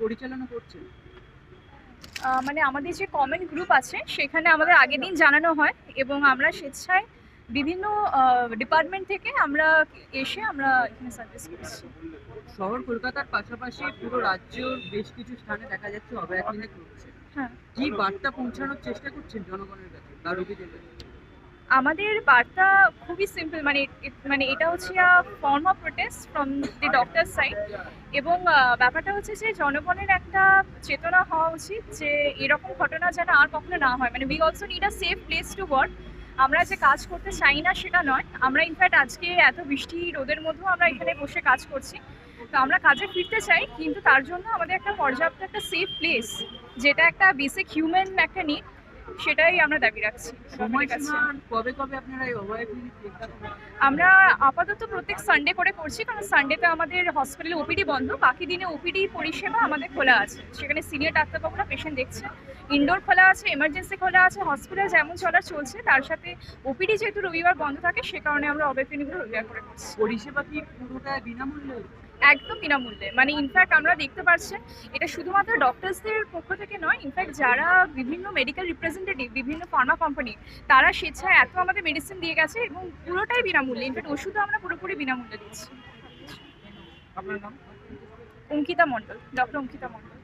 পরিচালনা করছে? মানে আমাদের যে কমেন্ট গ্রুপ আছে সেখানে আমাদের আগের দিন জানানো হয় এবং আমরা স্বেচ্ছায় বিভিন্ন ডিপার্টমেন্ট থেকে আমরা আমরা এখানে সার্ভিস করছি। শহর কলকাতার পাশাপাশি পুরো রাজ্যের বেশ কিছু স্থানে দেখা যাচ্ছে অভয়া ক্লিনিক রয়েছে। হ্যাঁ, কি বার্তা পৌঁছানোর চেষ্টা করছেন জনগণের কাছে বা রোগীদের কাছে? আমাদের বার্তা খুবই সিম্পল, মানে এটা হচ্ছে form of protest from the doctor side এবং ব্যাপারটা হচ্ছে যে জনগণের একটা চেতনা হওয়া উচিত যে এরকম ঘটনা যেন আর কখনো না হয়। মানে we also need a safe place to work. আমরা যে কাজ করতে চাই না সেটা নয়, আমরা ইনফ্যাক্ট আজকে এত বৃষ্টি রোদের মধ্যেও আমরা এখানে বসে কাজ করছি। তো আমরা কাজে ফিরতে চাই, কিন্তু তার জন্য আমাদের একটা পর্যাপ্ত একটা সেফ প্লেস, যেটা একটা বেসিক হিউম্যান একটা নিড, সেটাই আমরা দাবি রাখছি। সময়সীমা কবে কবে আপনারা এই অভয়া ক্লিনিক দেখতে? আমরা আপাতত প্রত্যেক সানডে করে করছি, কারণ সানডেতে আমাদের হসপিটালে ওপিডি বন্ধ, বাকি দিনে ওপিডি পরিষেবা আমাদের খোলা আছে। সেখানে সিনিয়র ডাক্তারবাবুরা পেশেন্ট দেখছে, ইনডোর খোলা আছে, এমার্জেন্সি খোলা আছে, হসপিটাল যেমন চলার চলছে, তার সাথে ওপিডি যেহেতু রবিবার বন্ধ থাকে সে কারণে আমরা অভয়া ক্লিনিকগুলো রবিবার করে করছি। পরিষেবা কি পুরোটা বিনামূল্যে? একদম বিনামূল্যে। মানে ইনফ্যাক্ট আমরা দেখতে পাচ্ছেন এটা শুধুমাত্র ডক্টরসদের পক্ষ থেকে নয়, ইনফ্যাক্ট যারা বিভিন্ন মেডিকেল রিপ্রেজেন্টেটিভ, বিভিন্ন ফার্মা কোম্পানি, তারা স্বেচ্ছায় এত আমাদের মেডিসিন দিয়ে গেছে এবং পুরোটাই বিনামূল্যে। ইনফ্যাক্ট ওষুধও আমরা পুরোপুরি বিনামূল্যে দিচ্ছি। আপনার নাম? অঙ্কিতা মণ্ডল, ডক্টর অঙ্কিতা মণ্ডল।